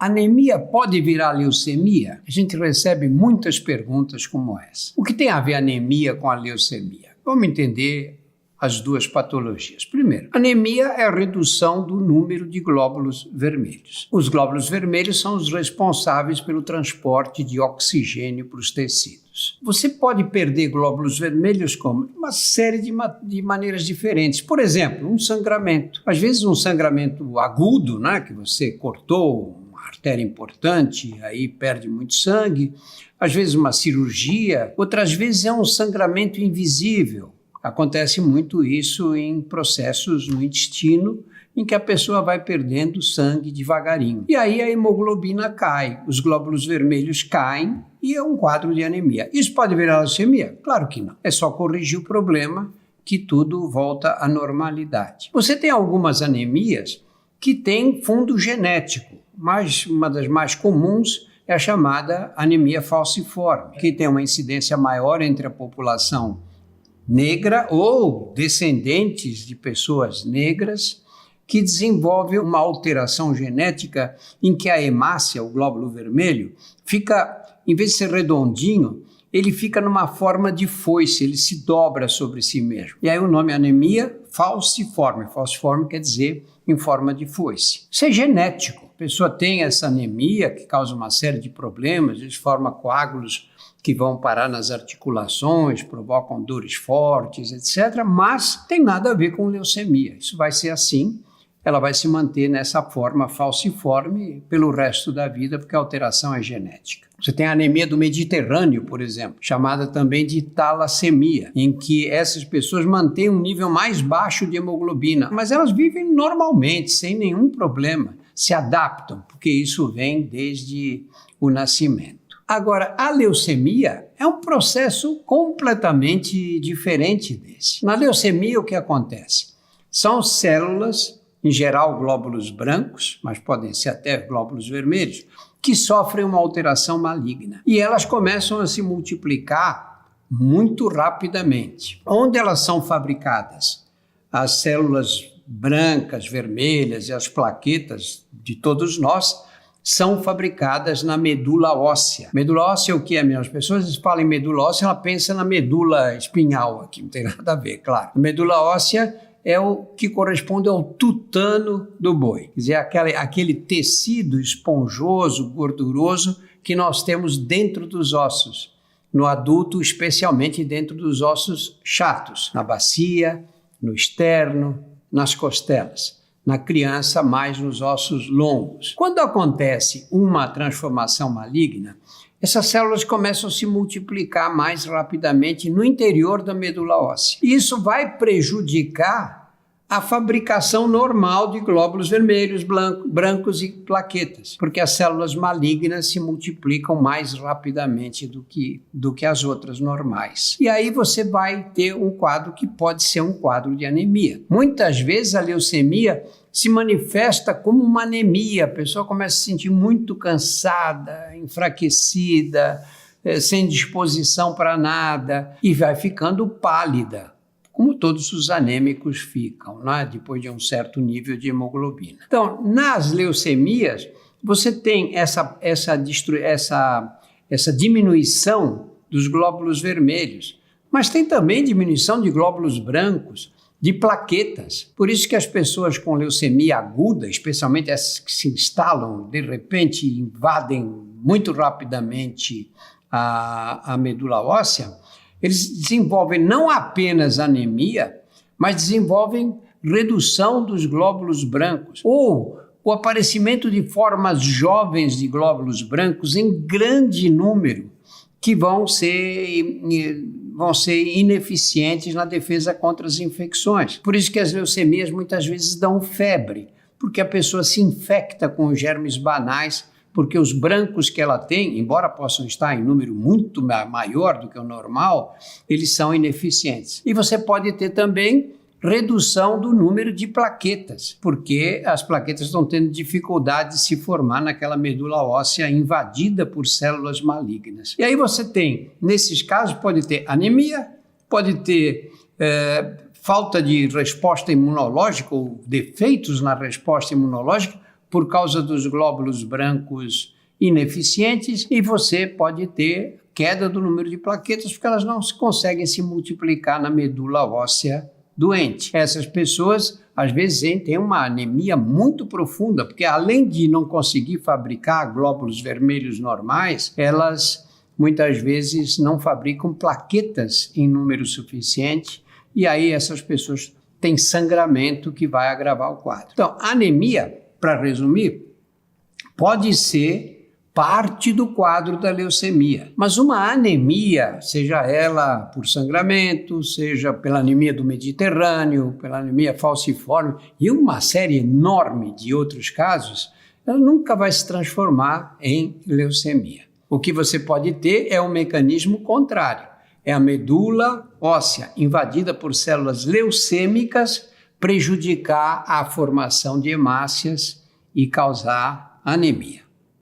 Anemia pode virar leucemia? A gente recebe muitas perguntas como essa. O que tem a ver anemia com a leucemia? Vamos entender as duas patologias. Primeiro, anemia é a redução do número de glóbulos vermelhos. Os glóbulos vermelhos são os responsáveis pelo transporte de oxigênio para os tecidos. Você pode perder glóbulos vermelhos como? Uma série de maneiras diferentes. Por exemplo, um sangramento. Às vezes um sangramento agudo, né, que você cortou uma artéria importante, aí perde muito sangue. Às vezes uma cirurgia. Outras vezes é um sangramento invisível. Acontece muito isso em processos no intestino, em que a pessoa vai perdendo sangue devagarinho. E aí a hemoglobina cai, os glóbulos vermelhos caem e é um quadro de anemia. Isso pode virar leucemia? Claro que não. É só corrigir o problema que tudo volta à normalidade. Você tem algumas anemias que têm fundo genético, mas uma das mais comuns é a chamada anemia falciforme, que tem uma incidência maior entre a população negra ou descendentes de pessoas negras que desenvolvem uma alteração genética em que a hemácia, o glóbulo vermelho, fica, em vez de ser redondinho, ele fica numa forma de foice, ele se dobra sobre si mesmo. E aí o nome é anemia falciforme. Falciforme quer dizer em forma de foice. Isso é genético. A pessoa tem essa anemia que causa uma série de problemas, eles formam coágulos que vão parar nas articulações, provocam dores fortes, etc. Mas tem nada a ver com leucemia. Isso vai ser assim, ela vai se manter nessa forma falciforme pelo resto da vida, porque a alteração é genética. Você tem a anemia do Mediterrâneo, por exemplo, chamada também de talassemia, em que essas pessoas mantêm um nível mais baixo de hemoglobina, mas elas vivem normalmente, sem nenhum problema, se adaptam, porque isso vem desde o nascimento. Agora, a leucemia é um processo completamente diferente desse. Na leucemia, o que acontece? São células, em geral glóbulos brancos, mas podem ser até glóbulos vermelhos, que sofrem uma alteração maligna. E elas começam a se multiplicar muito rapidamente. Onde elas são fabricadas? As células brancas, vermelhas e as plaquetas de todos nós são fabricadas na medula óssea. Medula óssea é o que é mesmo? As pessoas falam em medula óssea, ela pensa na medula espinhal aqui, não tem nada a ver, claro. A medula óssea é o que corresponde ao tutano do boi, quer dizer, aquele tecido esponjoso, gorduroso que nós temos dentro dos ossos. No adulto, especialmente dentro dos ossos chatos, na bacia, no externo, nas costelas. Na criança, mais nos ossos longos. Quando acontece uma transformação maligna, essas células começam a se multiplicar mais rapidamente no interior da medula óssea. E isso vai prejudicar a fabricação normal de glóbulos vermelhos, brancos e plaquetas, porque as células malignas se multiplicam mais rapidamente do que as outras normais. E aí você vai ter um quadro que pode ser um quadro de anemia. Muitas vezes a leucemia se manifesta como uma anemia, a pessoa começa a se sentir muito cansada, enfraquecida, sem disposição para nada e vai ficando pálida, como todos os anêmicos ficam, né? Depois de um certo nível de hemoglobina. Então, nas leucemias, você tem essa diminuição dos glóbulos vermelhos, mas tem também diminuição de glóbulos brancos, de plaquetas. Por isso que as pessoas com leucemia aguda, especialmente essas que se instalam, de repente invadem muito rapidamente a medula óssea, eles desenvolvem não apenas anemia, mas desenvolvem redução dos glóbulos brancos ou o aparecimento de formas jovens de glóbulos brancos em grande número que vão ser ineficientes na defesa contra as infecções. Por isso que as leucemias muitas vezes dão febre, porque a pessoa se infecta com os germes banais, porque os brancos que ela tem, embora possam estar em número muito maior do que o normal, eles são ineficientes. E você pode ter também redução do número de plaquetas, porque as plaquetas estão tendo dificuldade de se formar naquela medula óssea invadida por células malignas. E aí você tem, nesses casos, pode ter anemia, pode ter falta de resposta imunológica ou defeitos na resposta imunológica, por causa dos glóbulos brancos ineficientes e você pode ter queda do número de plaquetas porque elas não conseguem se multiplicar na medula óssea doente. Essas pessoas, às vezes, têm uma anemia muito profunda, porque além de não conseguir fabricar glóbulos vermelhos normais, elas muitas vezes não fabricam plaquetas em número suficiente e aí essas pessoas têm sangramento que vai agravar o quadro. Então, a anemia, para resumir, pode ser parte do quadro da leucemia. Mas uma anemia, seja ela por sangramento, seja pela anemia do Mediterrâneo, pela anemia falciforme e uma série enorme de outros casos, ela nunca vai se transformar em leucemia. O que você pode ter é um mecanismo contrário. É a medula óssea invadida por células leucêmicas prejudicar a formação de hemácias e causar anemia.